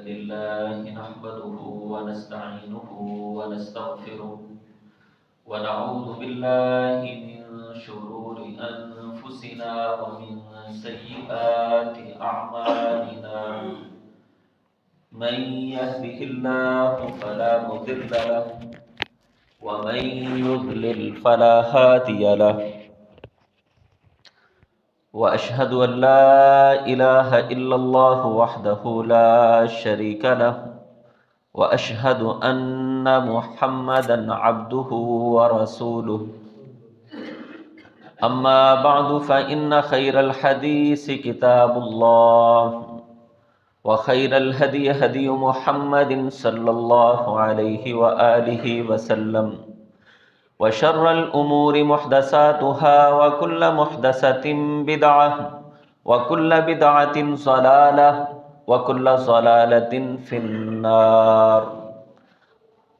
لله نحمده ونستعينه ونستغفره ونعوذ بالله من شرور أنفسنا ومن سيئات أعمالنا من يهده الله فلا مضل له ومن يضلل فلا هادي له وأشهد أن لا إله إلا الله وحده لا شريك له وأشهد أن محمدا عبده ورسوله أما بعد فإن خير الحديث كتاب الله وخير الهدي هدي محمد صلى الله عليه وآله وسلم وشر الأمور محدثاتها وكل محدثة بدعة وكل بدعة ضلالة وكل ضلالة في النار.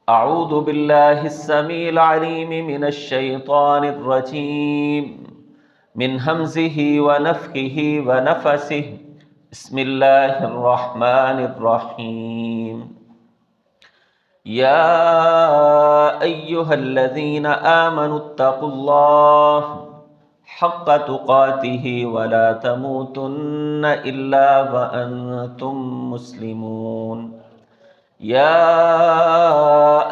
أعوذ بالله السميع العليم من الشيطان الرجيم من همزه ونفخه ونفسه. بسم الله الرحمن الرحيم. يا أيها الذين آمنوا اتقوا الله حق تقاته ولا تموتن إلا وأنتم مسلمون. يا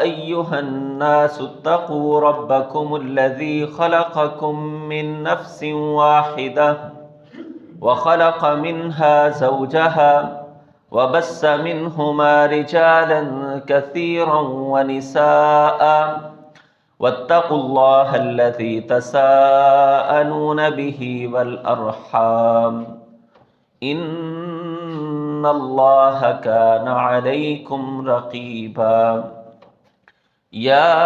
أيها الناس اتقوا ربكم الذي خلقكم من نفس واحدة وخلق منها زوجها وبث منهما رجالا كثيرا ونساء واتقوا الله الذي تساءلون به والأرحام إن الله كان عليكم رقيبا. يا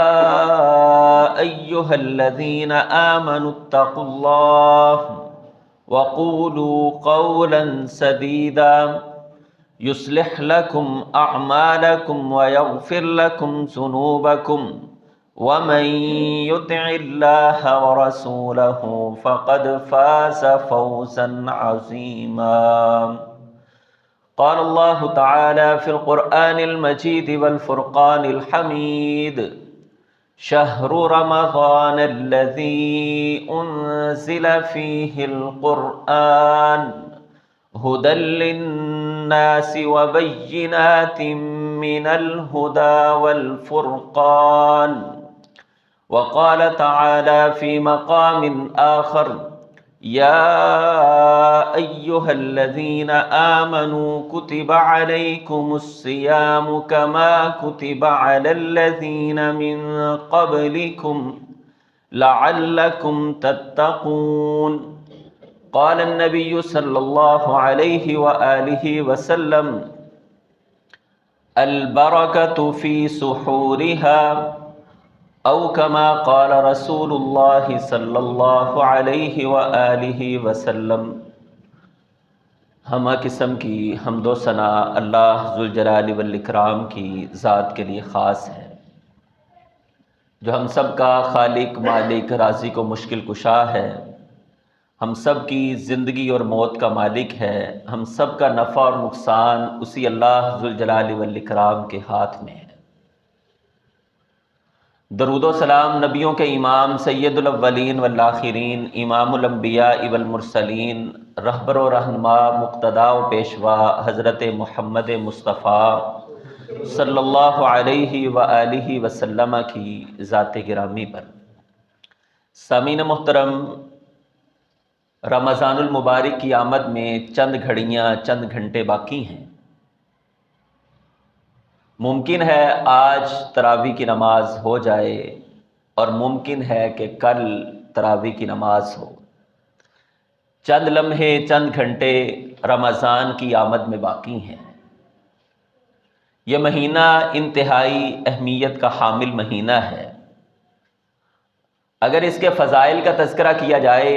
أيها الذين آمنوا اتقوا الله وقولوا قولا سديدا يصلح لكم أعمالكم ويغفر لكم ذنوبكم ومن يطع الله ورسوله فقد فاز فوزا عظيما. قال الله تعالى في القرآن المجيد والفرقان الحميد: شهر رمضان الذي أنزل فيه القرآن هدى للناس وبينات من الهدى والفرقان. وقال تعالى في مقام آخر: يا أيها الذين آمنوا كتب عليكم الصيام كما كتب على الذين من قبلكم لعلكم تتقون. قال النبي صلى الله عليه وآله وسلم: البركة في سحورها، او کما قال رسول اللہ صلی اللہ علیہ وآلہ وسلم. ہمہ قسم کی حمد و ثنا اللہ ذوالجلال والاکرام کی ذات کے لیے خاص ہے، جو ہم سب کا خالق، مالک، رازق و مشکل کشا ہے، ہم سب کی زندگی اور موت کا مالک ہے، ہم سب کا نفع اور نقصان اسی اللہ ذوالجلال والاکرام کے ہاتھ میں ہے. درود و سلام نبیوں کے امام سید الاولین والآخرین، امام الانبیاء والمرسلین، رہبر و رہنما، مقتدا و پیشوا حضرت محمد مصطفیٰ صلی اللہ علیہ وآلہ وسلم کی ذات گرامی پر. سامعین محترم، رمضان المبارک کی آمد میں چند گھڑیاں، چند گھنٹے باقی ہیں. ممکن ہے آج تراویح کی نماز ہو جائے اور ممکن ہے کہ کل تراویح کی نماز ہو. چند لمحے، چند گھنٹے رمضان کی آمد میں باقی ہیں. یہ مہینہ انتہائی اہمیت کا حامل مہینہ ہے. اگر اس کے فضائل کا تذکرہ کیا جائے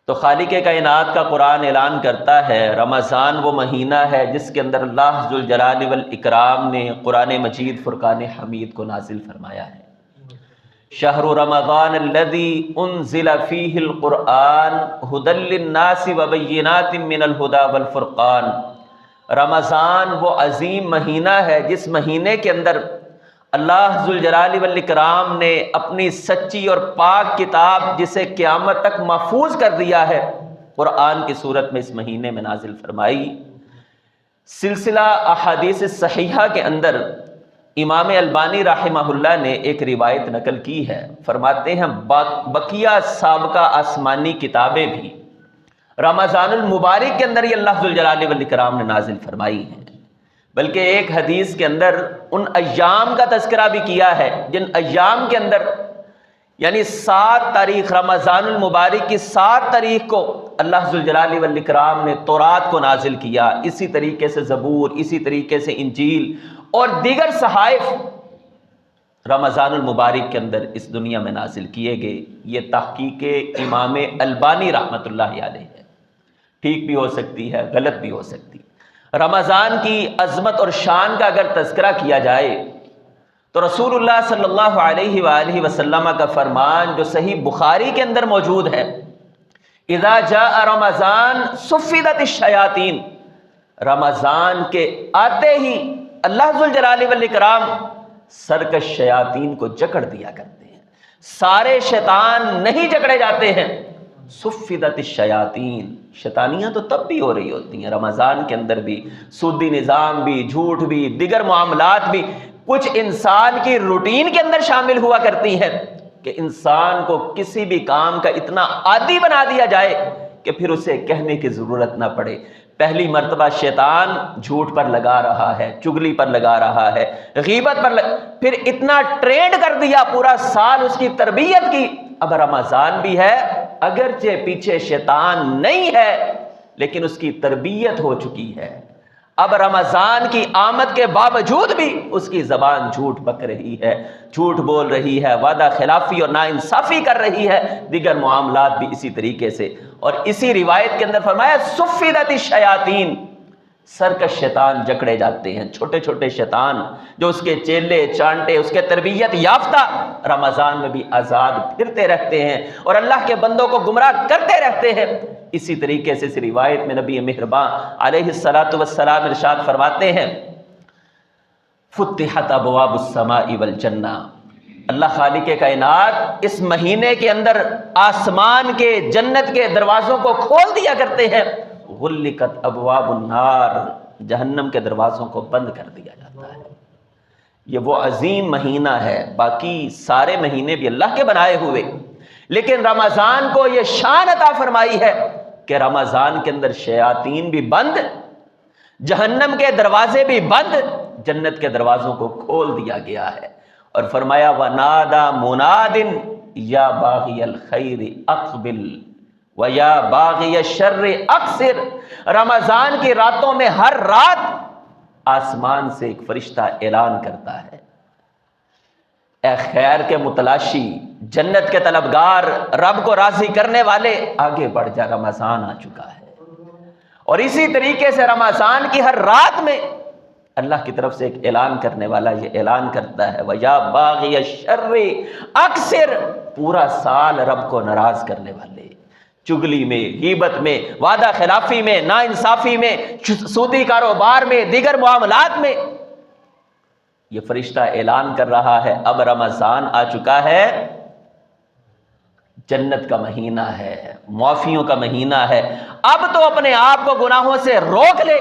تو خالق کائنات کا قرآن اعلان کرتا ہے رمضان وہ مہینہ ہے جس کے اندر اللہ ذوالجلال والاکرام نے قرآن مجید فرقان حمید کو نازل فرمایا ہے. شہر رمضان الذی انزل فیہ القرآن ھدی للناس وبینات من الھدی والفرقان. رمضان وہ عظیم مہینہ ہے جس مہینے کے اندر اللہ ذوالجلال والاکرام نے اپنی سچی اور پاک کتاب جسے قیامت تک محفوظ کر دیا ہے قرآن کی صورت میں اس مہینے میں نازل فرمائی۔ سلسلہ احادیث صحیحہ کے اندر امام البانی رحمہ اللہ نے ایک روایت نقل کی ہے، فرماتے ہیں بقیہ سابقہ آسمانی کتابیں بھی رمضان المبارک کے اندر ہی اللہ ذوالجلال والاکرام نے نازل فرمائی ہیں، بلکہ ایک حدیث کے اندر ان ایام کا تذکرہ بھی کیا ہے جن ایام کے اندر یعنی 7 تاریخ رمضان المبارک کی 7 تاریخ کو اللہ ذوالجلال والاکرام نے تورات کو نازل کیا، اسی طریقے سے زبور، اسی طریقے سے انجیل اور دیگر صحائف رمضان المبارک کے اندر اس دنیا میں نازل کیے گئے۔ یہ تحقیق امام البانی رحمۃ اللہ علیہ ہے، ٹھیک بھی ہو سکتی ہے، غلط بھی ہو سکتی۔ رمضان کی عظمت اور شان کا اگر تذکرہ کیا جائے تو رسول اللہ صلی اللہ علیہ وآلہ وسلم کا فرمان جو صحیح بخاری کے اندر موجود ہے، اذا جاء رمضان صفدت الشیاطین، رمضان کے آتے ہی اللہ ذوالجلال والاکرام سرکش شیاطین کو جکڑ دیا کرتے ہیں، سارے شیطان نہیں جکڑے جاتے ہیں۔ صفدت الشیاطین، شیطانیاں تو تب بھی ہو رہی ہوتی ہیں، رمضان کے اندر بھی، سودی نظام بھی، جھوٹ بھی، دیگر معاملات بھی کچھ انسان کی روٹین کے اندر شامل ہوا کرتی ہیں کہ انسان کو کسی بھی کام کا اتنا عادی بنا دیا جائے کہ پھر اسے کہنے کی ضرورت نہ پڑے۔ پہلی مرتبہ شیطان جھوٹ پر لگا رہا ہے، چگلی پر لگا رہا ہے، غیبت پر پھر اتنا ٹرینڈ کر دیا، پورا سال اس کی تربیت کی، اب رمضان بھی ہے، اگرچہ پیچھے شیطان نہیں ہے لیکن اس کی تربیت ہو چکی ہے، اب رمضان کی آمد کے باوجود بھی اس کی زبان جھوٹ بک رہی ہے، جھوٹ بول رہی ہے، وعدہ خلافی اور ناانصافی کر رہی ہے، دیگر معاملات بھی اسی طریقے سے۔ اور اسی روایت کے اندر فرمایا صفدت الشیاطین، سرکش شیطان جکڑے جاتے ہیں، چھوٹے چھوٹے شیطان جو اس کے چیلے چانٹے، اس کے تربیت یافتہ رمضان میں بھی آزاد پھرتے رہتے ہیں اور اللہ کے بندوں کو گمراہ کرتے رہتے ہیں۔ اسی طریقے سے اس روایت میں نبی مہربان علیہ الصلاۃ والسلام ارشاد فرماتے ہیں فتحت ابواب السماء والجنہ، اللہ خالق کائنات اس مہینے کے اندر آسمان کے جنت کے دروازوں کو کھول دیا کرتے ہیں، غلقت ابواب النار، جہنم کے دروازوں کو بند کر دیا جاتا ہے۔ یہ وہ عظیم مہینہ ہے، باقی سارے مہینے بھی اللہ کے بنائے ہوئے، لیکن رمضان کو یہ شان عطا فرمائی ہے کہ رمضان کے اندر شیاطین بھی بند، جہنم کے دروازے بھی بند، جنت کے دروازوں کو کھول دیا گیا ہے۔ اور فرمایا وَنَادَى مُنَادٍ يَا بَاغِيَ الْخَيْرِ أَقْبِلْ وَيَا بَاغِيَ الشَّرِّ أَقْصِرْ، رمضان کی راتوں میں ہر رات آسمان سے ایک فرشتہ اعلان کرتا ہے، اے خیر کے متلاشی، جنت کے طلبگار، رب کو راضی کرنے والے، آگے بڑھ جا، رمضان آ چکا ہے۔ اور اسی طریقے سے رمضان کی ہر رات میں اللہ کی طرف سے ایک اعلان کرنے والا یہ اعلان کرتا ہے وَيَا بَاغِيَ الشَّرِّ أَقْصِرْ، پورا سال رب کو ناراض کرنے والے، چگلی میں، غیبت میں، وعدہ خلافی میں، ناانصافی میں، سودی کاروبار میں، دیگر معاملات میں، یہ فرشتہ اعلان کر رہا ہے اب رمضان آ چکا ہے، جنت کا مہینہ ہے، معافیوں کا مہینہ ہے، اب تو اپنے آپ کو گناہوں سے روک لے،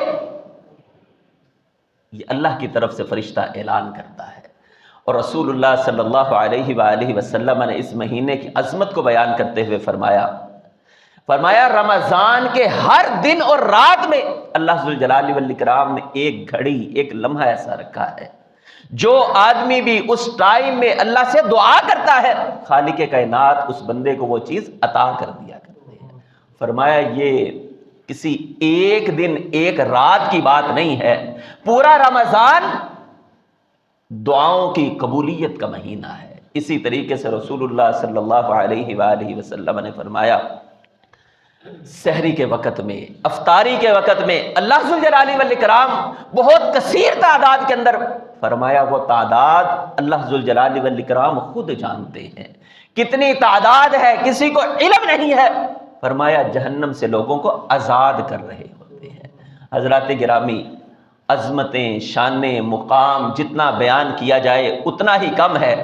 یہ اللہ کی طرف سے فرشتہ اعلان کرتا ہے۔ اور رسول اللہ صلی اللہ علیہ وآلہ وسلم نے اس مہینے کی عظمت کو بیان کرتے ہوئے فرمایا رمضان کے ہر دن اور رات میں اللہ ذوالجلال والاکرام نے ایک گھڑی، ایک لمحہ ایسا رکھا ہے جو آدمی بھی اس ٹائم میں اللہ سے دعا کرتا ہے، خالق کائنات اس بندے کو وہ چیز عطا کر دیا کرتے ہیں۔ فرمایا یہ کسی ایک دن ایک رات کی بات نہیں ہے، پورا رمضان دعاؤں کی قبولیت کا مہینہ ہے۔ اسی طریقے سے رسول اللہ صلی اللہ علیہ وآلہ وسلم نے فرمایا سحری کے وقت میں، افطاری کے وقت میں اللہ ذوالجلال والاکرام بہت کثیر تعداد کے اندر، فرمایا وہ تعداد اللہ ذوالجلال والاکرام خود جانتے ہیں کتنی تعداد ہے، کسی کو علم نہیں ہے، فرمایا جہنم سے لوگوں کو آزاد کر رہے ہوتے ہیں۔ حضرات گرامی، عظمتیں، شانیں، مقام جتنا بیان کیا جائے اتنا ہی کم ہے۔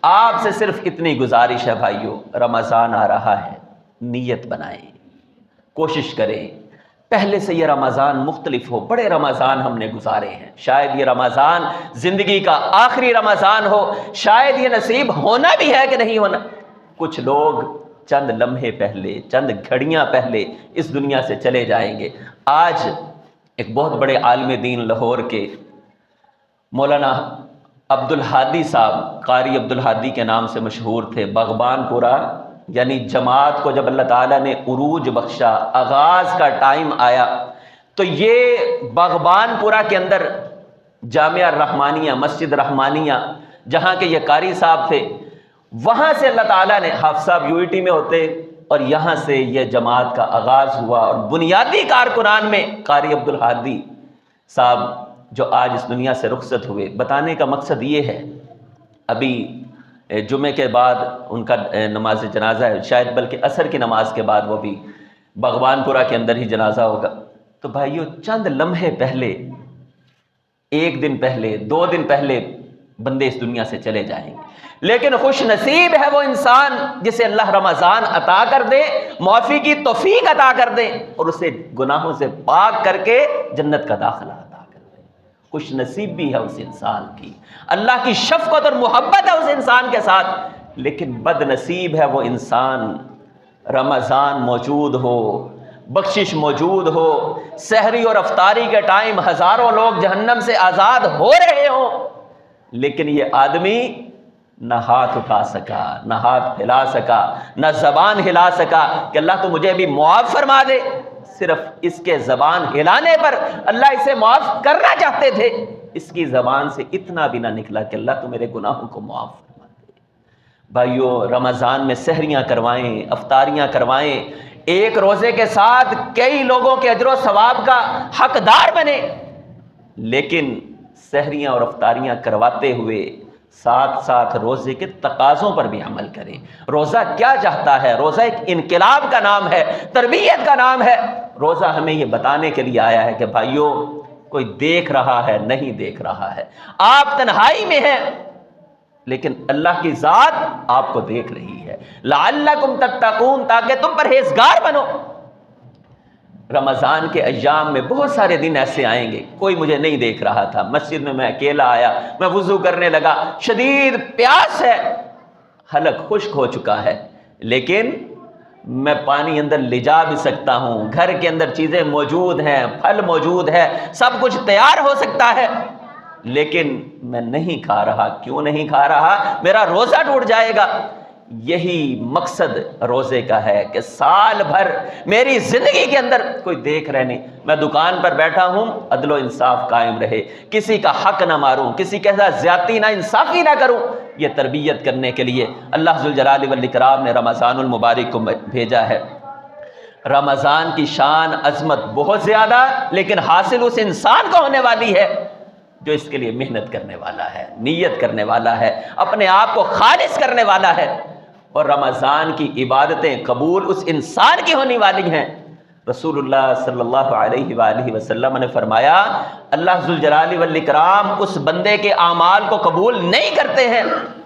آپ سے صرف اتنی گزارش ہے بھائیو، رمضان آ رہا ہے، نیت بنائیں، کوشش کریں پہلے سے یہ رمضان مختلف ہو۔ بڑے رمضان ہم نے گزارے ہیں، شاید یہ رمضان زندگی کا آخری رمضان ہو، شاید یہ نصیب ہونا بھی ہے کہ نہیں ہونا۔ کچھ لوگ چند لمحے پہلے، چند گھڑیاں پہلے اس دنیا سے چلے جائیں گے۔ آج ایک بہت بڑے عالم دین لاہور کے مولانا عبدالہادی صاحب، قاری عبدالہادی کے نام سے مشہور تھے، باغبان پورہ یعنی جماعت کو جب اللہ تعالیٰ نے عروج بخشا، آغاز کا ٹائم آیا، تو یہ باغبان پورہ کے اندر جامعہ رحمانیہ، مسجد رحمانیہ جہاں کے یہ قاری صاحب تھے، وہاں سے اللہ تعالیٰ نے، حافظ صاحب UET میں ہوتے، اور یہاں سے یہ جماعت کا آغاز ہوا، اور بنیادی کارکنان میں قاری عبدالہادی صاحب جو آج اس دنیا سے رخصت ہوئے۔ بتانے کا مقصد یہ ہے، ابھی جمعے کے بعد ان کا نماز جنازہ ہے، شاید بلکہ عصر کی نماز کے بعد وہ بھی باغبان پورہ کے اندر ہی جنازہ ہوگا۔ تو بھائیو چند لمحے پہلے، ایک دن پہلے، 2 دن پہلے بندے اس دنیا سے چلے جائیں گے، لیکن خوش نصیب ہے وہ انسان جسے اللہ رمضان عطا کر دے، معافی کی توفیق عطا کر دے، اور اسے گناہوں سے پاک کر کے جنت کا داخلہ عطا کر دے۔ خوش نصیب بھی ہے اس انسان کی، اللہ کی شفقت اور محبت ہے اس انسان کے ساتھ، لیکن بد نصیب ہے وہ انسان رمضان موجود ہو، بخشش موجود ہو، سحری اور افطاری کے ٹائم ہزاروں لوگ جہنم سے آزاد ہو رہے ہوں، لیکن یہ آدمی نہ ہاتھ اٹھا سکا، نہ ہاتھ پھیلا سکا، نہ زبان ہلا سکا کہ اللہ تو مجھے بھی معاف فرما دے۔ صرف اس کے زبان ہلانے پر اللہ اسے معاف کرنا چاہتے تھے، اس کی زبان سے اتنا بھی نہ نکلا کہ اللہ تو میرے گناہوں کو معاف فرما دے۔ بھائیو رمضان میں سحریاں کروائیں، افطاریاں کروائیں، ایک روزے کے ساتھ کئی لوگوں کے اجر و ثواب کا حقدار بنے، لیکن سحریاں اور افطاریاں کرواتے ہوئے ساتھ ساتھ روزے کے تقاضوں پر بھی عمل کریں۔ روزہ کیا چاہتا ہے؟ روزہ ایک انقلاب کا نام ہے، تربیت کا نام ہے۔ روزہ ہمیں یہ بتانے کے لیے آیا ہے کہ بھائیو کوئی دیکھ رہا ہے، نہیں دیکھ رہا ہے، آپ تنہائی میں ہیں لیکن اللہ کی ذات آپ کو دیکھ رہی ہے، لعلکم تتقون، تاکہ تم پرہیزگار بنو۔ رمضان کے ایام میں بہت سارے دن ایسے آئیں گے، کوئی مجھے نہیں دیکھ رہا تھا، مسجد میں اکیلا آیا، میں وضو کرنے لگا، شدید پیاس ہے، حلق خشک ہو چکا ہے، لیکن میں پانی اندر لے جا بھی سکتا ہوں، گھر کے اندر چیزیں موجود ہیں، پھل موجود ہے، سب کچھ تیار ہو سکتا ہے، لیکن میں نہیں کھا رہا۔ کیوں نہیں کھا رہا؟ میرا روزہ ٹوٹ جائے گا۔ یہی مقصد روزے کا ہے کہ سال بھر میری زندگی کے اندر کوئی دیکھ رہے نہیں، میں دکان پر بیٹھا ہوں، عدل و انصاف قائم رہے، کسی کا حق نہ ماروں، کسی کے ساتھ زیادتی نہ انصافی نہ کروں۔ یہ تربیت کرنے کے لیے اللہ ذوالجلال والاکرام نے رمضان المبارک کو بھیجا ہے۔ رمضان کی شان عظمت بہت زیادہ، لیکن حاصل اس انسان کو ہونے والی ہے جو اس کے لیے محنت کرنے والا ہے، نیت کرنے والا ہے، اپنے آپ کو خالص کرنے والا ہے، اور رمضان کی عبادتیں قبول اس انسان کی ہونے والی ہیں۔ رسول اللہ صلی اللہ علیہ وآلہ وسلم نے فرمایا، اللہ ذوالجلال والاکرام اس بندے کے اعمال کو قبول نہیں کرتے ہیں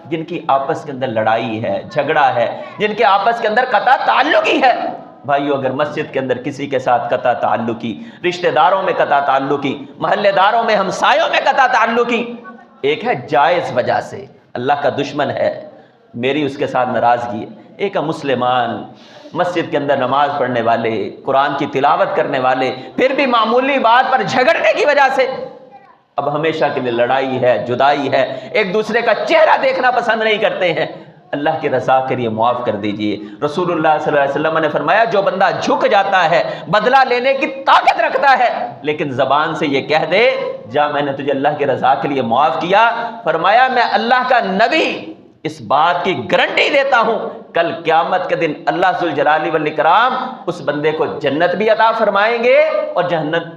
جن کی آپس کے اندر لڑائی ہے، جھگڑا ہے، جن کے آپس کے اندر قطع تعلقی ہے۔ بھائیو اگر مسجد کے اندر کسی کے ساتھ قطع تعلقی، رشتہ داروں میں قطع تعلقی، محلے داروں میں، ہمسایوں میں قطع تعلقی، ایک ہے جائز وجہ سے، اللہ کا دشمن ہے، میری اس کے ساتھ ناراضگی ہے، ایک ہے مسلمان، مسجد کے اندر نماز پڑھنے والے، قرآن کی تلاوت کرنے والے، پھر بھی معمولی بات پر جھگڑنے کی وجہ سے اب ہمیشہ کے لیے لڑائی ہے، جدائی ہے، ایک دوسرے کا چہرہ دیکھنا پسند نہیں کرتے ہیں۔ اللہ کی رضا کے لیے معاف کر دیجئے۔ رسول اللہ صلی اللہ علیہ وسلم نے فرمایا، جو بندہ جھک جاتا ہے، بدلہ لینے کی طاقت رکھتا ہے، لیکن زبان سے یہ کہہ دے جا میں نے تجھے اللہ کی رضا کے لیے معاف کیا، فرمایا میں اللہ کا نبی اس بات کی گارنٹی دیتا ہوں کل قیامت کے دن اللہ ذوالجلال والاکرام اس بندے کو جنت بھی عطا فرمائیں گے اور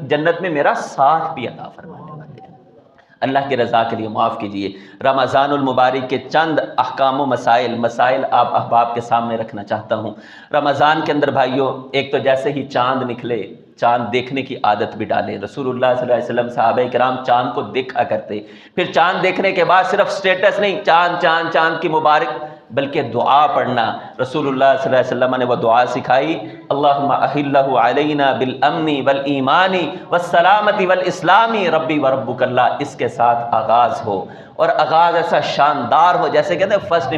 جنت میں میرا ساتھ بھی عطا فرمائیں گے۔ اللہ کی رضا کے لیے معاف کیجئے۔ رمضان المبارک کے چند احکام و مسائل آپ احباب کے سامنے رکھنا چاہتا ہوں۔ رمضان کے اندر بھائیوں، ایک تو جیسے ہی چاند نکلے چاند دیکھنے کی عادت بھی ڈالیں. رسول اللہ صلی اللہ علیہ وسلم صحابہ کرام چاند کو دیکھا کرتے. پھر چاند دیکھنے کے بعد صرف سٹیٹس نہیں، چاند چاند چاند کی مبارک، بلکہ دعا پڑھنا. رسول اللہ صلی اللہ علیہ وسلم نے وہ دعا سکھائی، اللہم احلہ علینا بالامن والایمان والسلامت والاسلام ربی وربک اللہ. اس کے ساتھ آغاز ہو، اور آغاز ایسا شاندار ہو جیسے کہتے ہیں first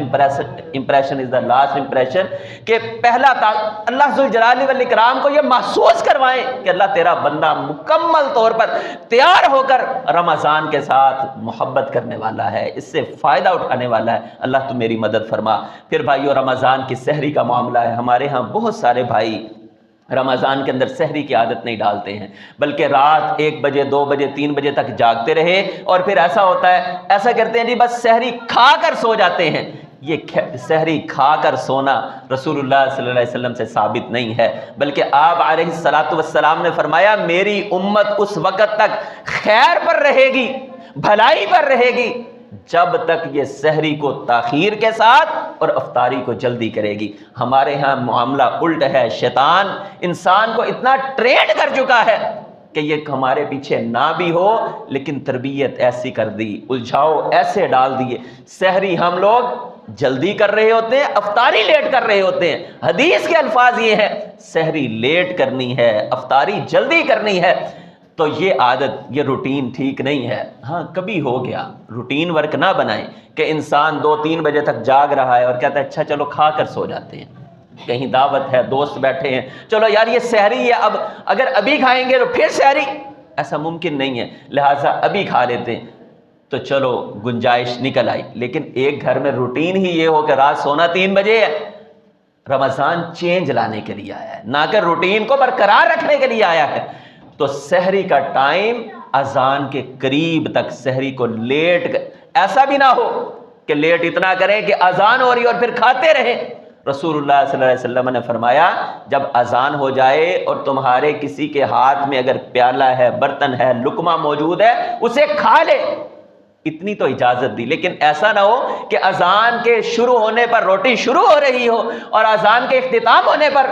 impression is the last impression, کہ پہلا اللہ ذوالجلال والاکرام کو یہ محسوس کروائیں کہ اللہ تیرا بندہ مکمل طور پر تیار ہو کر رمضان کے ساتھ محبت کرنے والا ہے، اس سے فائدہ اٹھانے والا ہے. اللہ تو میری مدد فرما. پھر بھائیو، رمضان کی سحری کا معاملہ ہے. ہمارے ہاں بہت سارے بھائی رمضان کے اندر سحری کی عادت نہیں ڈالتے ہیں، بلکہ رات 1 بجے 2 بجے 3 بجے تک جاگتے رہے، اور پھر ایسا ہوتا ہے، ایسا کرتے ہیں جی بس سحری کھا کر سو جاتے ہیں. یہ سحری کھا کر سونا رسول اللہ صلی اللہ علیہ وسلم سے ثابت نہیں ہے، بلکہ آپ علیہ الصلاۃ والسلام نے فرمایا میری امت اس وقت تک خیر پر رہے گی، بھلائی پر رہے گی، جب تک یہ سحری کو تاخیر کے ساتھ اور افطاری کو جلدی کرے گی. ہمارے ہاں معاملہ الٹ ہے. شیطان انسان کو اتنا ٹرینڈ کر چکا ہے کہ یہ ہمارے پیچھے نہ بھی ہو، لیکن تربیت ایسی کر دی، الجھاؤ ایسے ڈال دیے. سحری ہم لوگ جلدی کر رہے ہوتے ہیں، افطاری لیٹ کر رہے ہوتے ہیں. حدیث کے الفاظ یہ ہیں، سحری لیٹ کرنی ہے، افطاری جلدی کرنی ہے. تو یہ عادت، یہ روٹین ٹھیک نہیں ہے. ہاں کبھی ہو گیا، روٹین ورک نہ بنائیں کہ انسان 2-3 بجے تک جاگ رہا ہے اور کہتا ہے اچھا چلو کھا کر سو جاتے ہیں. کہیں دعوت ہے، دوست بیٹھے ہیں، چلو یار یہ سحری ہے، اب اگر ابھی کھائیں گے تو پھر سحری، ایسا ممکن نہیں ہے، لہٰذا ابھی کھا لیتے ہیں. تو چلو گنجائش نکل آئی. لیکن ایک گھر میں روٹین ہی یہ ہو کہ رات سونا 3 بجے ہے. رمضان چینج لانے کے لیے آیا ہے، نہ کہ روٹین کو برقرار رکھنے کے لیے آیا ہے. تو سحری کا ٹائم اذان کے قریب تک سحری کو لیٹ، ایسا بھی نہ ہو کہ لیٹ اتنا کریں کہ اذان ہو رہی اور پھر کھاتے رہیں. رسول اللہ صلی اللہ علیہ وسلم نے فرمایا جب اذان ہو جائے اور تمہارے کسی کے ہاتھ میں اگر پیالہ ہے، برتن ہے، لقمہ موجود ہے، اسے کھا لے. اتنی تو اجازت دی. لیکن ایسا نہ ہو کہ اذان کے شروع ہونے پر روٹی شروع ہو رہی ہو اور اذان کے اختتام ہونے پر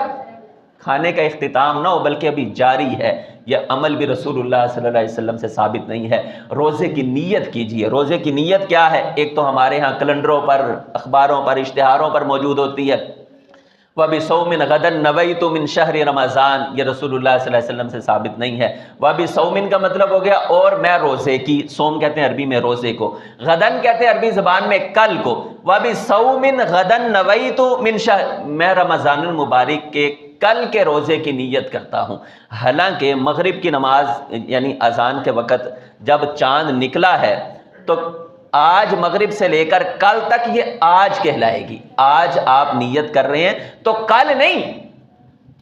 کھانے کا اختتام نہ ہو، بلکہ ابھی جاری ہے. یہ عمل بھی رسول اللہ صلی اللہ علیہ وسلم سے ثابت نہیں ہے. روزے کی نیت کیجئے. روزے کی نیت کیا ہے؟ ایک تو ہمارے ہاں کیلنڈروں پر، اخباروں پر، اشتہاروں پر موجود ہوتی ہے، وَبِصَوْمٍ غَدًا نَوَيْتُ مِنْ شَهْرِ رمضان. یہ رسول اللہ صلی اللہ علیہ وسلم سے ثابت نہیں ہے. وَبِصَوْمٍ کا مطلب ہو گیا اور میں روزے کی، صوم کہتے ہیں عربی میں روزے کو، غدن کہتے ہیں عربی زبان میں کل کو. وَبِصَوْمٍ غَدًا نَوَيْتُ مِنْ شَهْرِ، میں رمضان المبارک کے کل کے روزے کی نیت کرتا ہوں. حالانکہ مغرب کی نماز یعنی اذان کے وقت جب چاند نکلا ہے تو آج مغرب سے لے کر کل تک یہ آج کہلائے گی. آج آپ نیت کر رہے ہیں تو کل نہیں.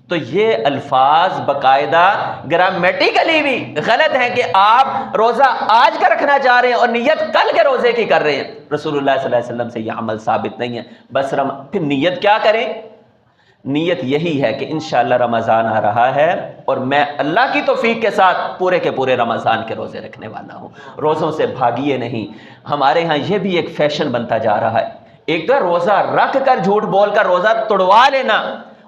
تو یہ الفاظ باقاعدہ گرامیٹیکلی بھی غلط ہیں کہ آپ روزہ آج کا رکھنا چاہ رہے ہیں اور نیت کل کے روزے کی کر رہے ہیں. رسول اللہ صلی اللہ علیہ وسلم سے یہ عمل ثابت نہیں ہے. بس پھر نیت کیا کریں؟ نیت یہی ہے کہ انشاءاللہ رمضان آ رہا ہے اور میں اللہ کی توفیق کے ساتھ پورے کے پورے رمضان کے روزے رکھنے والا ہوں. روزوں سے بھاگیے نہیں. ہمارے ہاں یہ بھی ایک فیشن بنتا جا رہا ہے. ایک تو روزہ رکھ کر جھوٹ بول کر روزہ توڑوا لینا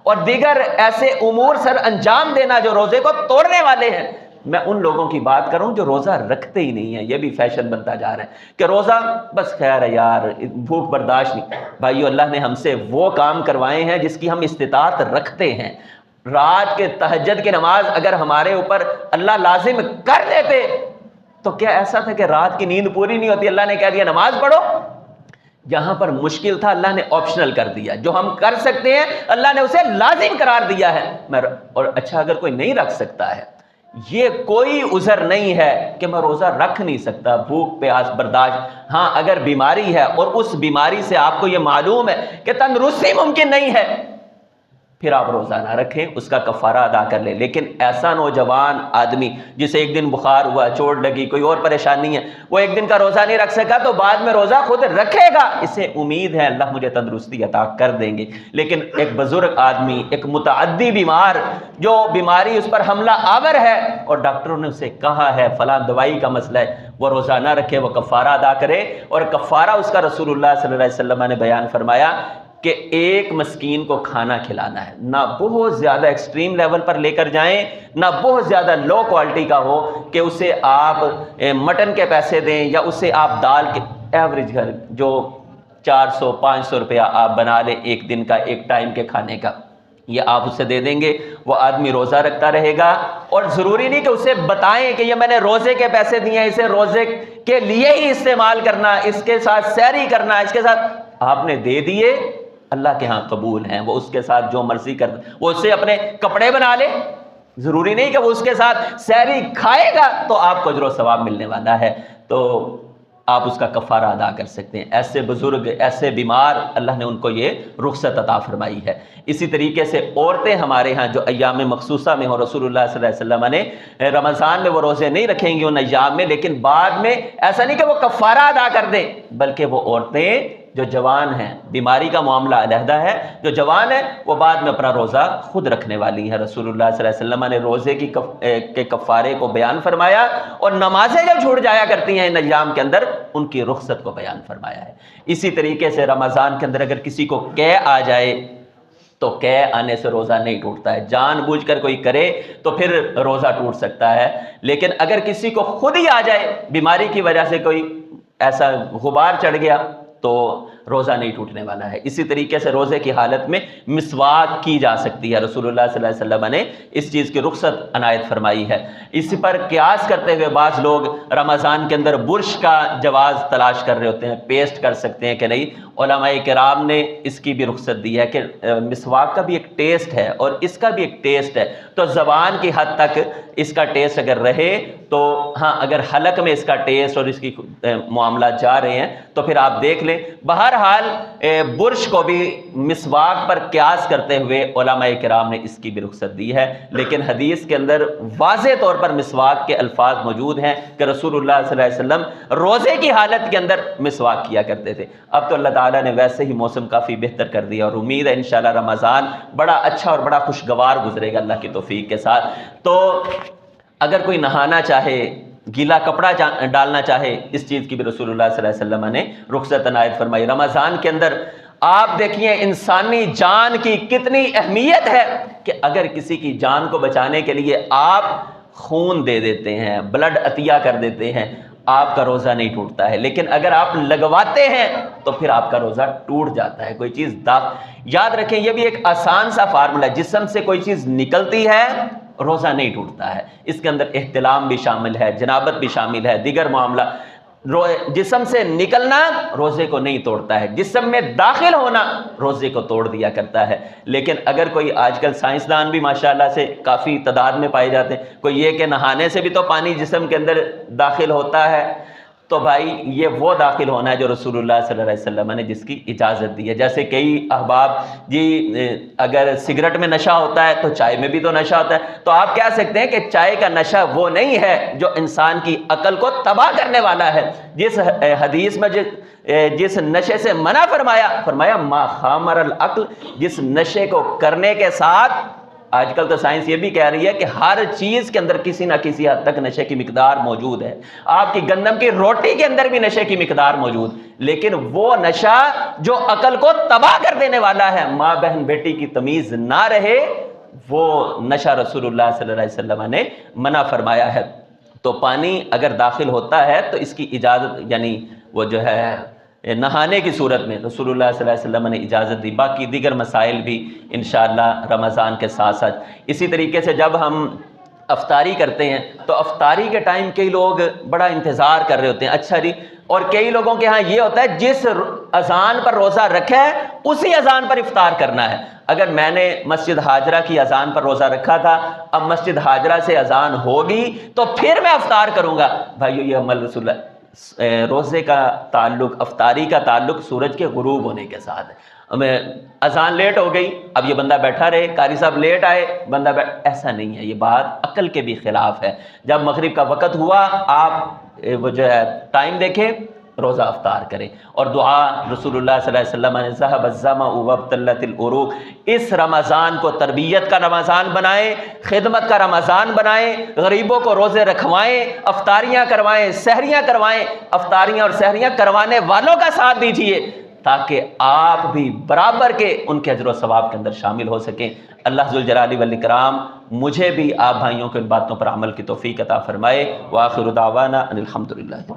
اور دیگر ایسے امور سر انجام دینا جو روزے کو توڑنے والے ہیں. میں ان لوگوں کی بات کروں جو روزہ رکھتے ہی نہیں ہیں. یہ بھی فیشن بنتا جا رہا ہے کہ روزہ بس خیر ہے یار، بھوک برداشت نہیں. بھائیو، اللہ نے ہم سے وہ کام کروائے ہیں جس کی ہم استطاعت رکھتے ہیں. رات کے تہجد کی نماز اگر ہمارے اوپر اللہ لازم کر دیتے تو کیا ایسا تھا کہ رات کی نیند پوری نہیں ہوتی، اللہ نے کہہ دیا نماز پڑھو؟ جہاں پر مشکل تھا اللہ نے آپشنل کر دیا. جو ہم کر سکتے ہیں اللہ نے اسے لازم قرار دیا ہے. اور اچھا اگر کوئی نہیں رکھ سکتا ہے، یہ کوئی عذر نہیں ہے کہ میں روزہ رکھ نہیں سکتا، بھوک پیاس برداشت. ہاں اگر بیماری ہے اور اس بیماری سے آپ کو یہ معلوم ہے کہ تندرستی ممکن نہیں ہے، پھر آپ روزہ نہ رکھیں، اس کا کفارہ ادا کر لیں. لیکن ایسا نوجوان آدمی جسے ایک دن بخار ہوا، چوٹ لگی، کوئی اور پریشانی ہے، وہ ایک دن کا روزہ نہیں رکھ سکا تو بعد میں روزہ خود رکھے گا، اسے امید ہے اللہ مجھے تندرستی عطا کر دیں گے. لیکن ایک بزرگ آدمی، ایک متعدی بیمار جو بیماری اس پر حملہ آور ہے اور ڈاکٹروں نے اسے کہا ہے فلاں دوائی کا مسئلہ ہے، وہ روزہ نہ رکھے، وہ کفارہ ادا کرے. اور کفارہ اس کا رسول اللہ صلی اللہ علیہ وسلم نے بیان فرمایا کہ ایک مسکین کو کھانا کھلانا ہے، نہ بہت زیادہ ایکسٹریم لیول پر لے کر جائیں، نہ بہت زیادہ لو کوالٹی کا ہو کہ اسے آپ مٹن کے پیسے دیں، یا اسے آپ دال کے ایوریج گھر جو 400-500 روپیہ آپ بنا لیں ایک دن کا، ایک ٹائم کے کھانے کا، یہ آپ اسے دے دیں گے، وہ آدمی روزہ رکھتا رہے گا۔ اور ضروری نہیں کہ اسے بتائیں کہ یہ میں نے روزے کے پیسے دیے ہیں، اسے روزے کے لیے ہی استعمال کرنا، اس کے ساتھ سحری کرنا، اس کے ساتھ آپ نے دے دیے، اللہ کے ہاں قبول ہیں، وہ اس کے ساتھ جو مرضی کر، وہ اس سے اپنے کپڑے بنا لے، ضروری نہیں کہ وہ اس کے ساتھ سحری کھائے گا تو آپ کو اجر و ثواب ملنے والا ہے، تو آپ اس کا کفارہ ادا کر سکتے ہیں۔ ایسے بزرگ، ایسے بیمار، اللہ نے ان کو یہ رخصت عطا فرمائی ہے۔ اسی طریقے سے عورتیں ہمارے ہاں جو ایام مخصوصہ میں ہوں، رسول اللہ صلی اللہ علیہ وسلم نے رمضان میں وہ روزے نہیں رکھیں گی ان ایام میں، لیکن بعد میں ایسا نہیں کہ وہ کفارہ ادا کر دیں، بلکہ وہ عورتیں جو جوان ہیں، بیماری کا معاملہ علیحدہ ہے، جو جوان ہیں وہ بعد میں اپنا روزہ خود رکھنے والی ہیں۔ رسول اللہ صلی اللہ علیہ وسلم نے روزے کے کفارے کو بیان فرمایا، اور نمازیں جب چھوٹ جایا کرتی ہیں ان ایام کے اندر، ان کی رخصت کو بیان فرمایا ہے۔ اسی طریقے سے رمضان کے اندر اگر کسی کو قے آ جائے تو قے آنے سے روزہ نہیں ٹوٹتا ہے، جان بوجھ کر کوئی کرے تو پھر روزہ ٹوٹ سکتا ہے، لیکن اگر کسی کو خود ہی آ جائے، بیماری کی وجہ سے کوئی ایسا غبار چڑھ گیا، تو روزہ نہیں ٹوٹنے والا ہے۔ اسی طریقے سے روزے کی حالت میں مسواک کی جا سکتی ہے، رسول اللہ صلی اللہ علیہ وسلم نے اس چیز کی رخصت عنایت فرمائی ہے۔ اس پر قیاس کرتے ہوئے بعض لوگ رمضان کے اندر برش کا جواز تلاش کر رہے ہوتے ہیں، پیسٹ کر سکتے ہیں کہ نہیں۔ علماء کرام نے اس کی بھی رخصت دی ہے کہ مسواک کا بھی ایک ٹیسٹ ہے اور اس کا بھی ایک ٹیسٹ ہے، تو زبان کی حد تک اس کا ٹیسٹ اگر رہے تو ہاں، اگر حلق میں اس کا ٹیسٹ اور اس کی معاملات جا رہے ہیں تو پھر آپ دیکھ لیں۔ بہرحال برش کو بھی مسواک پر قیاس کرتے ہوئے علماء کرام نے اس کی بھی رخصت دی ہے، لیکن حدیث کے اندر واضح طور پر مسواک کے الفاظ موجود ہیں کہ رسول اللہ صلی اللہ علیہ وسلم روزے کی حالت کے اندر مسواک کیا کرتے تھے۔ اب تو اللہ تعالیٰ نے ویسے ہی موسم کافی بہتر کر دیا، اور امید ہے انشاءاللہ رمضان بڑا اچھا اور بڑا خوشگوار گزرے گا اللہ کی توفیق کے ساتھ۔ تو اگر کوئی نہانا چاہے، گیلا کپڑا ڈالنا چاہے، اس چیز کی بھی رسول اللہ صلی اللہ علیہ وسلم نے رخصت عنایت فرمائی۔ رمضان کے اندر آپ دیکھیے انسانی جان کی کتنی اہمیت ہے کہ اگر کسی کی جان کو بچانے کے لیے آپ خون دے دیتے ہیں، بلڈ عطیہ کر دیتے ہیں، آپ کا روزہ نہیں ٹوٹتا ہے، لیکن اگر آپ لگواتے ہیں تو پھر آپ کا روزہ ٹوٹ جاتا ہے۔ کوئی چیز یاد رکھیں، یہ بھی ایک آسان سا فارمولہ ہے، جسم سے کوئی چیز نکلتی ہے روزہ نہیں ٹوٹتا ہے، اس کے اندر احتلام بھی شامل ہے، جنابت بھی شامل ہے، دیگر معاملہ۔ جسم سے نکلنا روزے کو نہیں توڑتا ہے، جسم میں داخل ہونا روزے کو توڑ دیا کرتا ہے۔ لیکن اگر کوئی، آج کل سائنسدان بھی ماشاءاللہ سے کافی تعداد میں پائے جاتے ہیں، کوئی یہ کہ نہانے سے بھی تو پانی جسم کے اندر داخل ہوتا ہے، تو بھائی یہ وہ داخل ہونا ہے جو رسول اللہ صلی اللہ علیہ وسلم نے جس کی اجازت دی ہے۔ جیسے کئی احباب جی اگر سگریٹ میں نشہ ہوتا ہے تو چائے میں بھی تو نشہ ہوتا ہے، تو آپ کہہ سکتے ہیں کہ چائے کا نشہ وہ نہیں ہے جو انسان کی عقل کو تباہ کرنے والا ہے۔ جس حدیث میں جس نشے سے منع فرمایا ما خامر العقل، جس نشے کو کرنے کے ساتھ، آج کل تو سائنس یہ بھی کہہ رہی ہے کہ ہر چیز کے اندر کسی نہ کسی حد تک نشے کی مقدار موجود ہے، آپ کی گندم کی روٹی کے اندر بھی نشے کی مقدار موجود، لیکن وہ نشہ جو عقل کو تباہ کر دینے والا ہے، ماں بہن بیٹی کی تمیز نہ رہے، وہ نشہ رسول اللہ صلی اللہ علیہ وسلم نے منع فرمایا ہے۔ تو پانی اگر داخل ہوتا ہے تو اس کی اجازت، یعنی وہ جو ہے نہانے کی صورت میں رسول اللہ صلی اللہ علیہ وسلم نے اجازت دی۔ باقی دیگر مسائل بھی انشاءاللہ رمضان کے ساتھ ساتھ۔ اسی طریقے سے جب ہم افطاری کرتے ہیں تو افطاری کے ٹائم کئی لوگ بڑا انتظار کر رہے ہوتے ہیں، اچھا جی، اور کئی لوگوں کے ہاں یہ ہوتا ہے جس اذان پر روزہ رکھا ہے اسی اذان پر افطار کرنا ہے۔ اگر میں نے مسجد ہاجرہ کی اذان پر روزہ رکھا تھا، اب مسجد ہاجرہ سے اذان ہوگی تو پھر میں افطار کروں گا، بھائیو یہ عمل رسول اللہ، روزے کا تعلق، افطاری کا تعلق سورج کے غروب ہونے کے ساتھ ہے۔ اذان لیٹ ہو گئی، اب یہ بندہ بیٹھا رہے، قاری صاحب لیٹ آئے، بندہ ایسا نہیں ہے، یہ بات عقل کے بھی خلاف ہے۔ جب مغرب کا وقت ہوا، آپ وہ جو ہے ٹائم دیکھیں، روزہ افطار کریں، اور دعا رسول اللہ صلی اللہ علیہ وسلم نے ذهب الظمأ وابتلت العروق، اس رمضان کو تربیت کا رمضان بنائیں، خدمت کا رمضان بنائیں، غریبوں کو روزے رکھوائیں، افطاریاں کروائیں، سحریاں کروائیں، افطاریاں اور سحریاں کروانے والوں کا ساتھ دیجیے تاکہ آپ بھی برابر کے ان کے اجر و ثواب کے اندر شامل ہو سکیں۔ اللہ ذوالجلال والاکرام مجھے بھی آپ بھائیوں کو ان باتوں پر عمل کی توفیق عطا فرمائے۔ وآخر دعوانا ان الحمدللہ۔